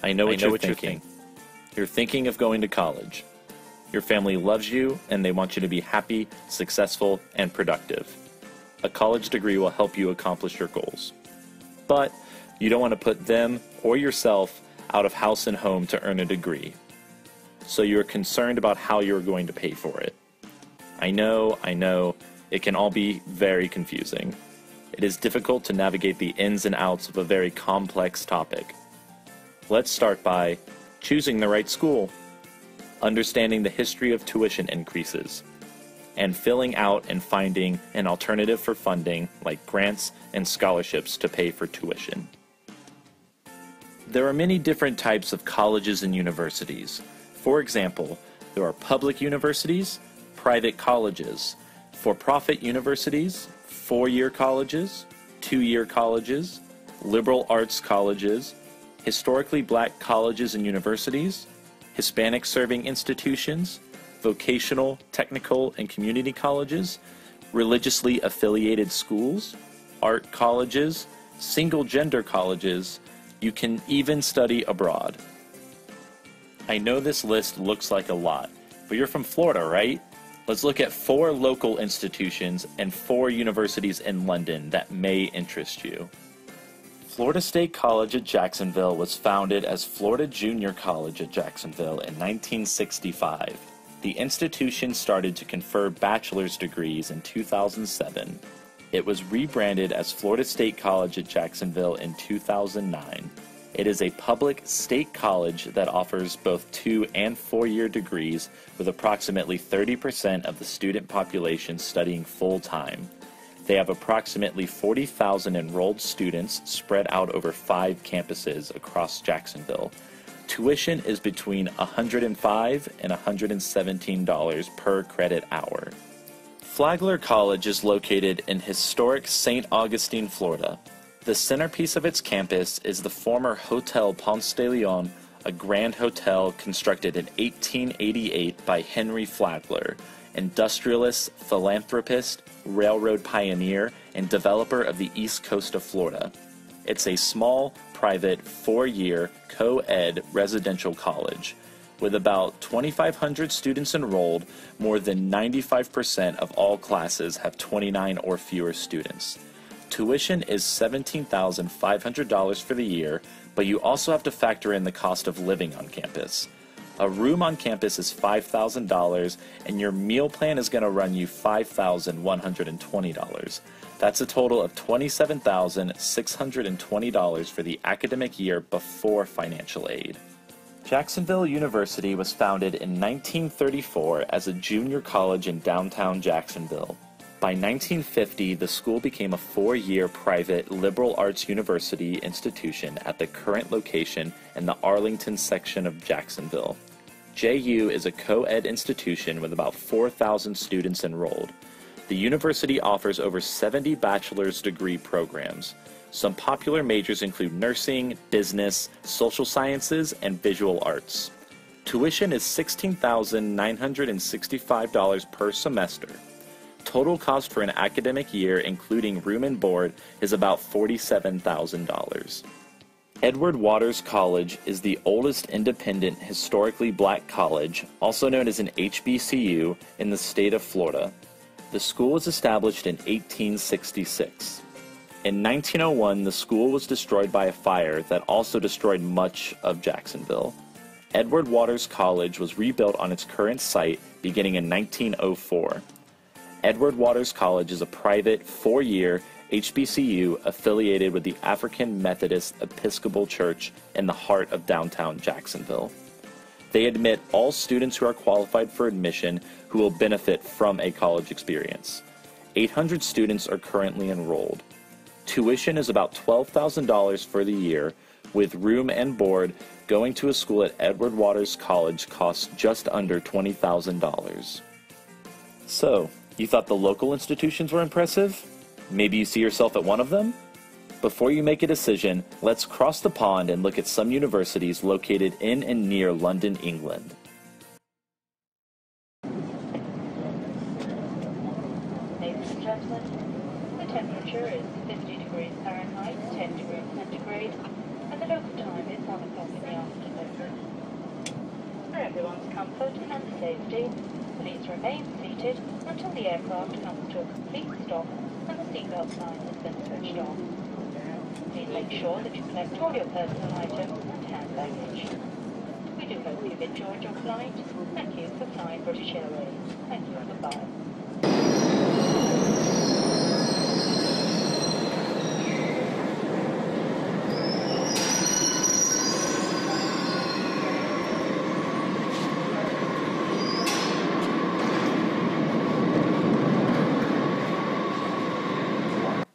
I know what you're thinking. You're thinking of going to college. Your family loves you, and they want you to be happy, successful, and productive. A college degree will help you accomplish your goals. But you don't want to put them or yourself out of house and home to earn a degree. So you're concerned about how you're going to pay for it. I know, it can all be very confusing. It is difficult to navigate the ins and outs of a very complex topic. Let's start by choosing the right school, understanding the history of tuition increases, and filling out and finding an alternative for funding like grants and scholarships to pay for tuition. There are many different types of colleges and universities. For example, there are public universities, private colleges, for-profit universities, 4-year colleges, 2-year colleges, liberal arts colleges, historically black colleges and universities, Hispanic serving institutions, vocational, technical, and community colleges, religiously affiliated schools, art colleges, single-gender colleges. You can even study abroad. I know this list looks like a lot, but you're from Florida, right? Let's look at 4 local institutions and 4 universities in London that may interest you. Florida State College at Jacksonville was founded as Florida Junior College at Jacksonville in 1965. The institution started to confer bachelor's degrees in 2007. It was rebranded as Florida State College at Jacksonville in 2009. It is a public state college that offers both 2- and 4-year degrees, with approximately 30% of the student population studying full-time. They have approximately 40,000 enrolled students spread out over 5 campuses across Jacksonville. Tuition is between $105 and $117 per credit hour. Flagler College is located in historic St. Augustine, Florida. The centerpiece of its campus is the former Hotel Ponce de Leon, a grand hotel constructed in 1888 by Henry Flagler, industrialist, philanthropist, railroad pioneer, and developer of the east coast of Florida. It's a small, private, 4-year, co-ed residential college. With about 2,500 students enrolled, more than 95% of all classes have 29 or fewer students. Tuition is $17,500 for the year, but you also have to factor in the cost of living on campus. A room on campus is $5,000, and your meal plan is going to run you $5,120. That's a total of $27,620 for the academic year before financial aid. Jacksonville University was founded in 1934 as a junior college in downtown Jacksonville. By 1950, the school became a 4-year private liberal arts university institution at the current location in the Arlington section of Jacksonville. JU is a co-ed institution with about 4,000 students enrolled. The university offers over 70 bachelor's degree programs. Some popular majors include nursing, business, social sciences, and visual arts. Tuition is $16,965 per semester. Total cost for an academic year, including room and board, is about $47,000. Edward Waters College is the oldest independent historically black college, also known as an HBCU, in the state of Florida. The school was established in 1866. In 1901, the school was destroyed by a fire that also destroyed much of Jacksonville. Edward Waters College was rebuilt on its current site beginning in 1904. Edward Waters College is a private 4-year HBCU affiliated with the African Methodist Episcopal Church in the heart of downtown Jacksonville. They admit all students who are qualified for admission who will benefit from a college experience. 800 students are currently enrolled. Tuition is about $12,000 for the year, with room and board. Going to a school at Edward Waters College costs just under $20,000. So, you thought the local institutions were impressive? Maybe you see yourself at one of them? Before you make a decision, let's cross the pond and look at some universities located in and near London, England. Ladies and gentlemen, the temperature is 50 degrees Fahrenheit, 10 degrees centigrade, and the local time is 1 o'clock in the afternoon. comfort and safety, please remain seated until the aircraft comes to a complete stop and the seatbelt sign has been switched off. Please make sure that you collect all your personal items and hand baggage. We do hope you've enjoyed your flight. Thank you for flying British Airways. Thank you. Goodbye.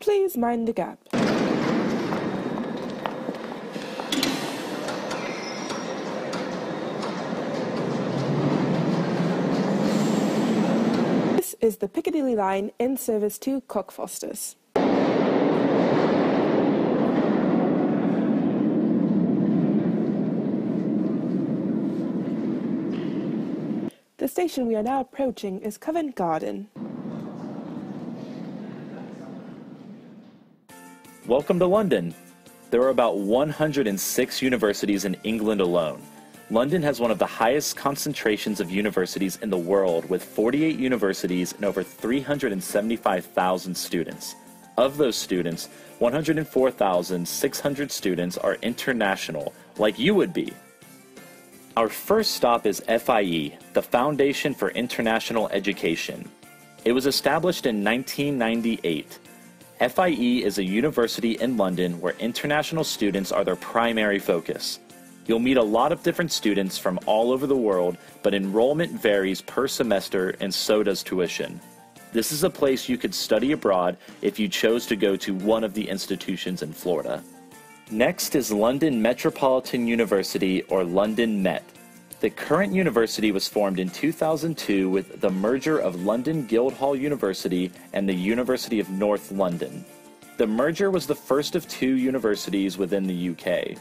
Please mind the gap. This is the Piccadilly line in service to Cockfosters. The station we are now approaching is Covent Garden. Welcome to London. There are about 106 universities in England alone. London has one of the highest concentrations of universities in the world, with 48 universities and over 375,000 students. Of those students, 104,600 students are international, like you would be. Our first stop is FIE, the Foundation for International Education. It was established in 1998. FIE is a university in London where international students are their primary focus. You'll meet a lot of different students from all over the world, but enrollment varies per semester and so does tuition. This is a place you could study abroad if you chose to go to one of the institutions in Florida. Next is London Metropolitan University, or London Met. The current university was formed in 2002 with the merger of London Guildhall University and the University of North London. The merger was the first of two universities within the UK.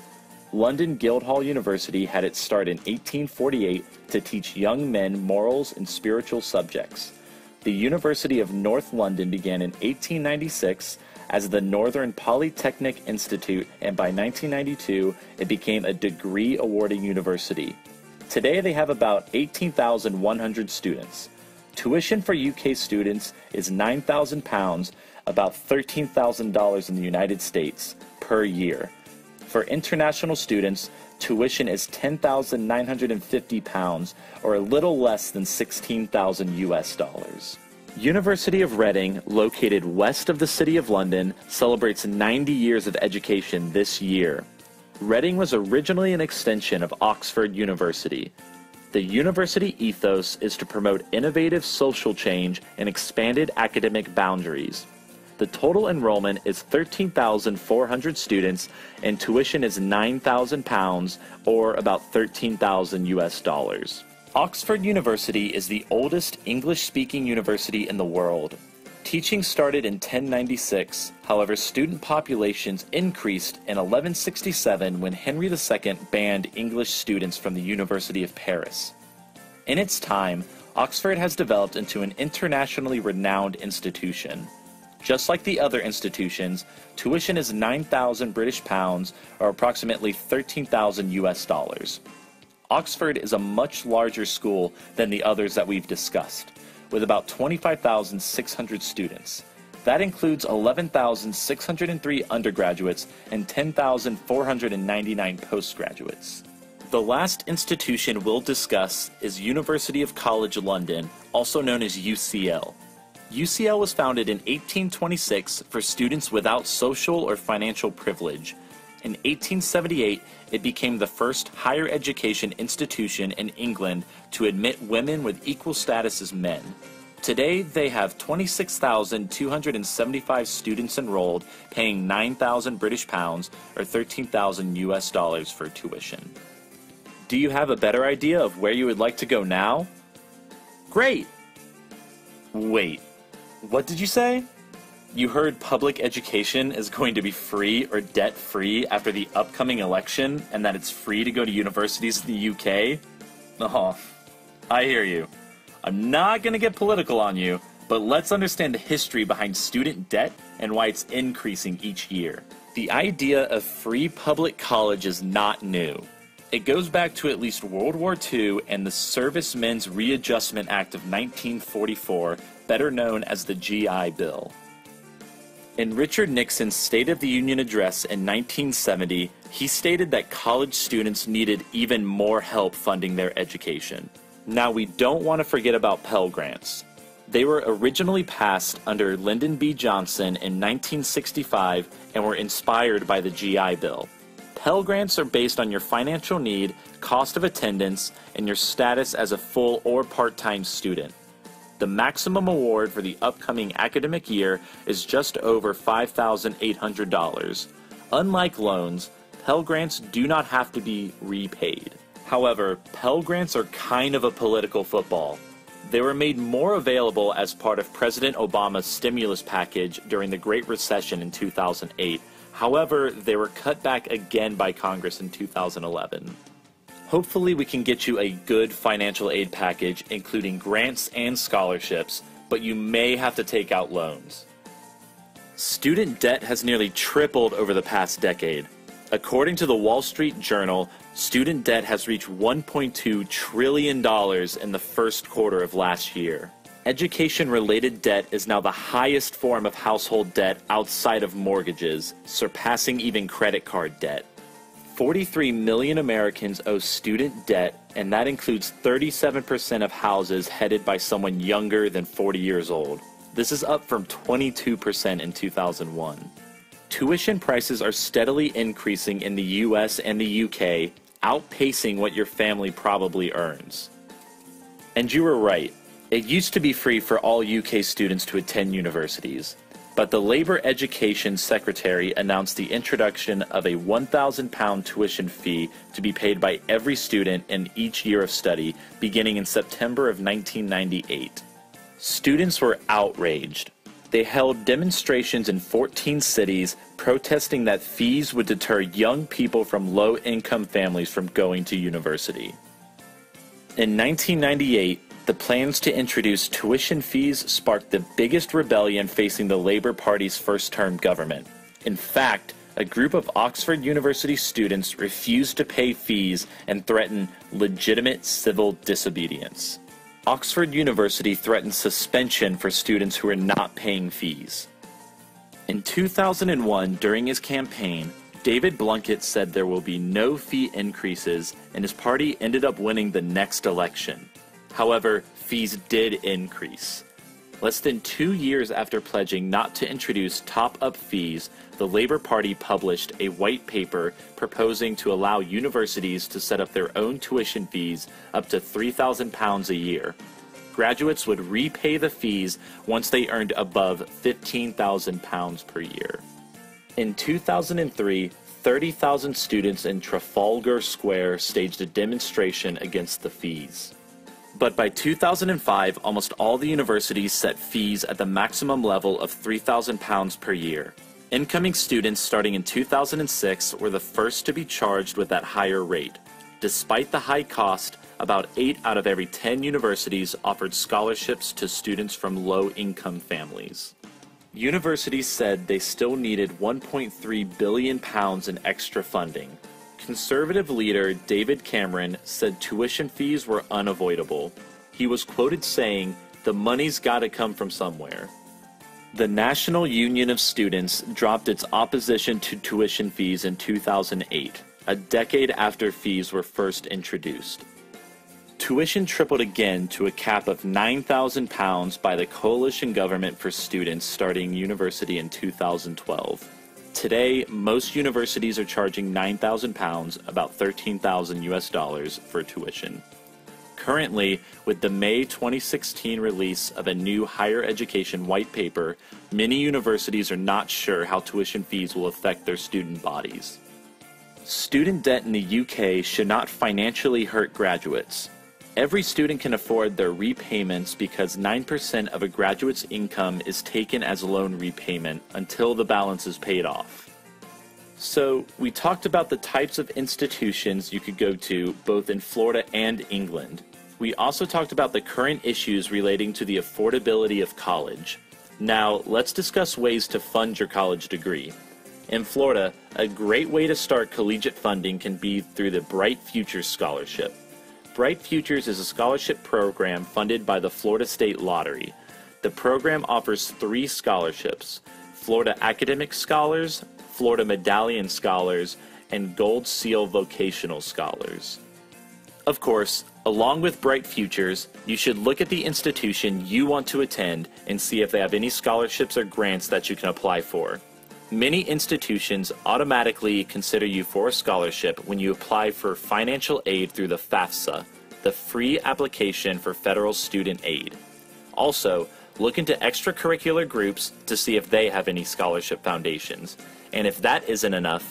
London Guildhall University had its start in 1848 to teach young men morals and spiritual subjects. The University of North London began in 1896 as the Northern Polytechnic Institute, and by 1992 it became a degree-awarding university. Today they have about 18,100 students. Tuition for UK students is £9,000, about $13,000 in the United States, per year. For international students, tuition is £10,950, or a little less than $16,000 US. University of Reading, located west of the City of London, celebrates 90 years of education this year. Reading was originally an extension of Oxford University. The university ethos is to promote innovative social change and expanded academic boundaries. The total enrollment is 13,400 students and tuition is £9,000, or about $13,000 US. Oxford University is the oldest English-speaking university in the world. Teaching started in 1096, however student populations increased in 1167 when Henry II banned English students from the University of Paris. In its time, Oxford has developed into an internationally renowned institution. Just like the other institutions, tuition is £9,000 British pounds, or approximately $13,000 US. Oxford is a much larger school than the others that we've discussed, with about 25,600 students. That includes 11,603 undergraduates and 10,499 postgraduates. The last institution we'll discuss is University of College London, also known as UCL. UCL was founded in 1826 for students without social or financial privilege. In 1878, it became the first higher education institution in England to admit women with equal status as men. Today, they have 26,275 students enrolled, paying 9,000 British pounds or $13,000 US for tuition. Do you have a better idea of where you would like to go now? Great! Wait, what did you say? You heard public education is going to be free or debt-free after the upcoming election, and that it's free to go to universities in the UK? Oh, I hear you. I'm not going to get political on you, but let's understand the history behind student debt and why it's increasing each year. The idea of free public college is not new. It goes back to at least World War II and the Servicemen's Readjustment Act of 1944, better known as the GI Bill. In Richard Nixon's State of the Union address in 1970, he stated that college students needed even more help funding their education. Now, we don't want to forget about Pell Grants. They were originally passed under Lyndon B. Johnson in 1965 and were inspired by the GI Bill. Pell Grants are based on your financial need, cost of attendance, and your status as a full or part-time student. The maximum award for the upcoming academic year is just over $5,800. Unlike loans, Pell Grants do not have to be repaid. However, Pell Grants are kind of a political football. They were made more available as part of President Obama's stimulus package during the Great Recession in 2008. However, they were cut back again by Congress in 2011. Hopefully we can get you a good financial aid package, including grants and scholarships, but you may have to take out loans. Student debt has nearly tripled over the past decade. According to the Wall Street Journal, student debt has reached $1.2 trillion in the first quarter of last year. Education-related debt is now the highest form of household debt outside of mortgages, surpassing even credit card debt. 43 million Americans owe student debt, and that includes 37% of houses headed by someone younger than 40 years old. This is up from 22% in 2001. Tuition prices are steadily increasing in the US and the UK, outpacing what your family probably earns. And you were right. It used to be free for all UK students to attend universities. But the Labour Education Secretary announced the introduction of a £1,000 tuition fee to be paid by every student in each year of study, beginning in September of 1998. Students were outraged. They held demonstrations in 14 cities, protesting that fees would deter young people from low-income families from going to university. In 1998, the plans to introduce tuition fees sparked the biggest rebellion facing the Labour Party's first-term government. In fact, a group of Oxford University students refused to pay fees and threatened legitimate civil disobedience. Oxford University threatened suspension for students who were not paying fees. In 2001, during his campaign, David Blunkett said there will be no fee increases, and his party ended up winning the next election. However, fees did increase. Less than 2 years after pledging not to introduce top-up fees, the Labour Party published a white paper proposing to allow universities to set up their own tuition fees up to £3,000 a year. Graduates would repay the fees once they earned above £15,000 per year. In 2003, 30,000 students in Trafalgar Square staged a demonstration against the fees. But by 2005, almost all the universities set fees at the maximum level of £3,000 per year. Incoming students starting in 2006 were the first to be charged with that higher rate. Despite the high cost, about 8 out of every 10 universities offered scholarships to students from low-income families. Universities said they still needed £1.3 billion in extra funding. Conservative leader David Cameron said tuition fees were unavoidable. He was quoted saying, "The money's gotta come from somewhere." The National Union of Students dropped its opposition to tuition fees in 2008, a decade after fees were first introduced. Tuition tripled again to a cap of £9,000 by the coalition government for students starting university in 2012. Today, most universities are charging £9,000, about $13,000 for tuition. Currently, with the May 2016 release of a new higher education white paper, many universities are not sure how tuition fees will affect their student bodies. Student debt in the UK should not financially hurt graduates. Every student can afford their repayments because 9% of a graduate's income is taken as loan repayment until the balance is paid off. So, we talked about the types of institutions you could go to both in Florida and England. We also talked about the current issues relating to the affordability of college. Now, let's discuss ways to fund your college degree. In Florida, a great way to start collegiate funding can be through the Bright Futures Scholarship. Bright Futures is a scholarship program funded by the Florida State Lottery. The program offers 3 scholarships: Florida Academic Scholars, Florida Medallion Scholars, and Gold Seal Vocational Scholars. Of course, along with Bright Futures, you should look at the institution you want to attend and see if they have any scholarships or grants that you can apply for. Many institutions automatically consider you for a scholarship when you apply for financial aid through the FAFSA, the Free Application for Federal Student Aid. Also, look into extracurricular groups to see if they have any scholarship foundations. And if that isn't enough,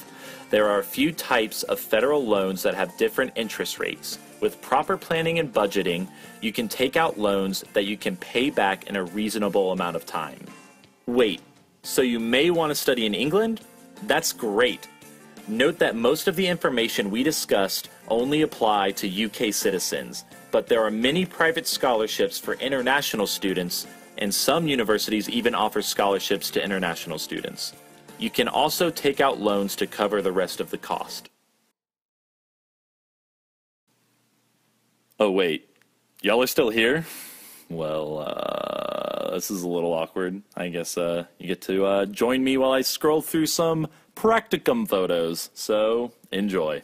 there are a few types of federal loans that have different interest rates. With proper planning and budgeting, you can take out loans that you can pay back in a reasonable amount of time. Wait, so you may want to study in England? That's great. Note that most of the information we discussed only apply to UK citizens, but there are many private scholarships for international students, and some universities even offer scholarships to international students. You can also take out loans to cover the rest of the cost. Oh wait, y'all are still here? Well, this is a little awkward. I guess you get to join me while I scroll through some practicum photos, so enjoy.